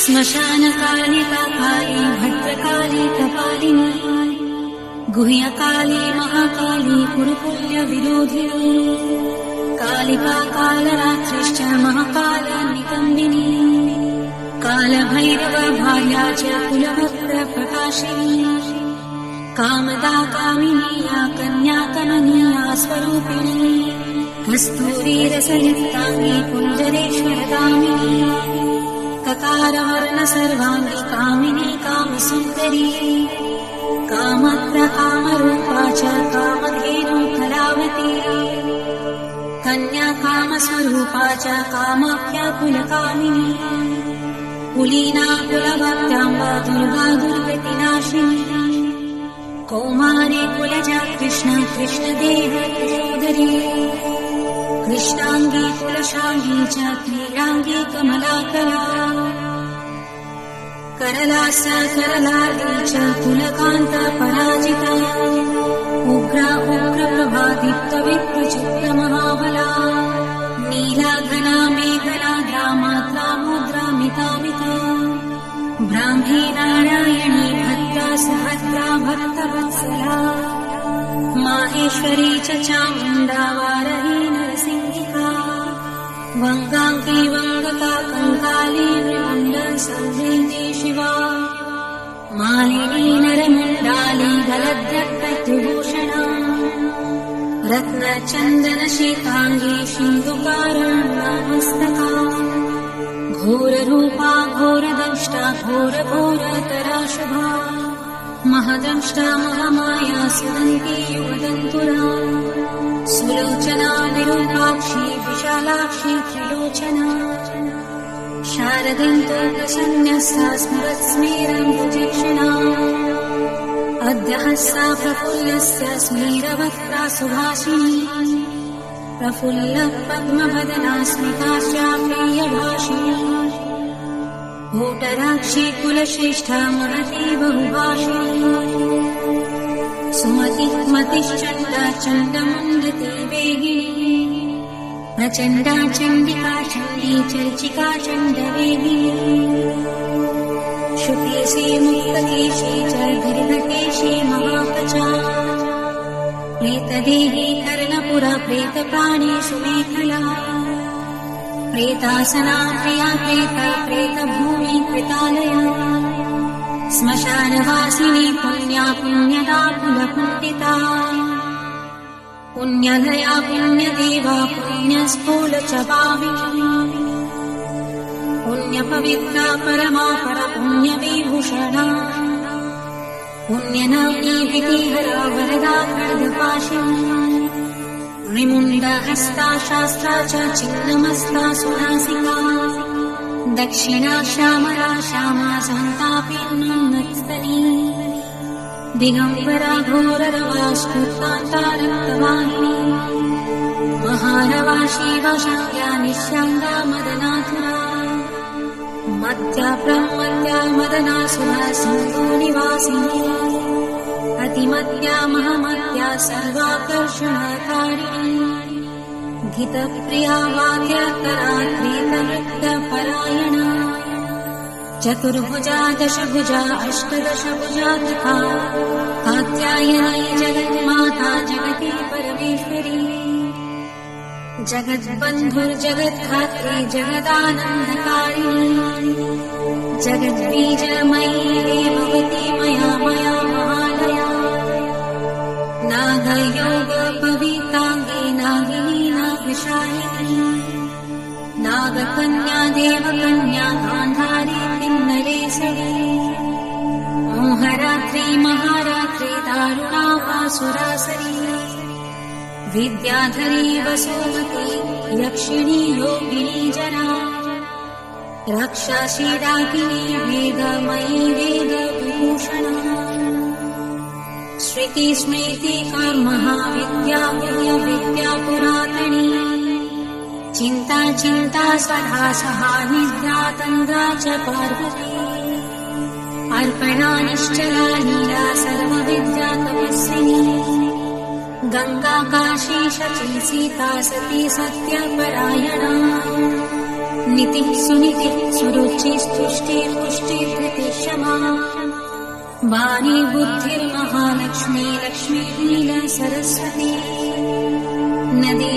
श्मशानकाली काली भद्रकाली कपालिनी गुह्यकाली महाकाली कुरुपुल्यविरोधिनी कालिका कालरात्रिश्च महाकालनिकम्बिनी कालभैरव भार्या च कुलभद्रप्रकाशिनी कामदा कामिनी या कन्या कमनीया स्वरूपिणी कस्तूरीरसयुक्ताङ्गी कुञ्जरेश्वरगामिनी ककारवर्ण सर्वाङ्गी कामिनी कामसुन्दरी कामप्रकामरूपा च कामधेनु कलावती कन्या कामस्वरूपा च कामाख्या कुलकामिनी कुलीना कुलभक्त्याम्बा दुर्गा दुर्गतिनाशिनी कौमारी कुलजा कृष्ण कृष्णदेह यशोदरी कृष्णांगी कुलशांगी च क्रीडांगी कमलाकला करलास करलार्दी च कुलकांत पराजिता उग्रा उग्रप्रभा दीप्तविप्रचित्त महाबला नीला घना मेघना द्रामात्रा मुद्रा मितामिता ब्राह्मी नारायणी भद्रा सुभद्रा भक्तवत्सला माहेश्वरी च चामुण्डा वारही नरसिंहिका वङ्गाङ्गी वङ्गका कङ्काली वृण्ड संवेदी शिवा मालिनी नरमुण्डाली गलद्रक्तत्रिभूषणा रत्नचन्दनशीताङ्गी सिन्धुकारुण्यमस्तका घोररूपा घोरदंष्टा घोरघोरतरा शुभा महदंष्टा महामाया सुदन्ती युवदन्तुरा सुलोचना निरूपाक्षी विशालाक्षी त्रिलोचना शारदन्तोपसन्न्यस्ता स्मरत्स्मेरं भुजेक्षणा अद्य हस्ता प्रफुल्लस्य स्मेरवक्त्रा सुभाषिणी प्रफुल्लपद्मवदना स्मितास्या प्रियभाषिणी भूटराक्षी कुलश्रेष्ठा महती बहुभाषिणी सुमतिः मतिश्चण्डा चण्डमुण्डती वेगिनी प्रचण्डा चण्डिका चण्डी चर्चिका चण्डवेगिनी शुकेशी मुक्तकेशी च दीर्घकेशी महापचा प्रेतदेही कर्णपुरा प्रेतप्राणेषु मेखला प्रेतासना प्रिया प्रेता प्रेतभूमि कृतालया श्मशानवासिनी पुण्या पुण्यदा कुलपुण्डिता पुण्यलया पुण्यदेवा पुण्यस्फूलचपाविनी पुण्यपवित्रा परमा परपुण्यविभूषणा पुण्यनाम्नी विधिहरा वरदा खड्गपाशिनी विमुण्डहस्ता शास्त्रा च चिन्नमस्ता सुनासिका दक्षिणा श्यामला श्यामा सन्तापिन्नस्तनी दिगम्बरा घोररवा स्फुर्तान्ता रक्तवाहिनी महारवा शिवशाङ्ग्या निश्याङ्गा मदनाथुरा मत्या प्रमत्या मदनासुरा सिन्धुनिवासिनी अतिमत्या महामत्या सर्वाकर्षणकारिणी गीतप्रिया वाक्यकरा प्रीतवृत्तपरायणा चतुर्भुजा दशभुजा अष्टदशभुजा तथा कात्यायनी जगन्माता जगती परमेश्वरी जगद्बन्धुर्जगद्धात्री जगदानन्दकारिणी जगद्बीजमयी देववती मया मया महालया नागयोगपविताङ्गी नागिनी नागशायिनी नागकन्या देवकन्या गान्धारी किन्नरेसरी मोहरात्रि महारात्रि दारुणा वासुरासरी विद्याधरी वसुमती यक्षिणी योगिनी जना रक्षाशी डाकिनी वेदमयी वेदविभूषणा श्रुति स्मृति कर्महा विद्या विद्या पुरातनी चिन्ता चिन्ता सदा सहा निद्रा तन्द्रा च पार्वती अर्पणा निश्चला लीला सर्वविद्या तपस्विनी गंगा काशी शची सीता सती सत्यपरायणा नीतिः सुनीतिः सुरुचिः स्तुष्टिः पुष्टिः धृतिः क्षमा वाणी बुद्धिर्महालक्ष्मी लक्ष्मी लीला सरस्वती नदी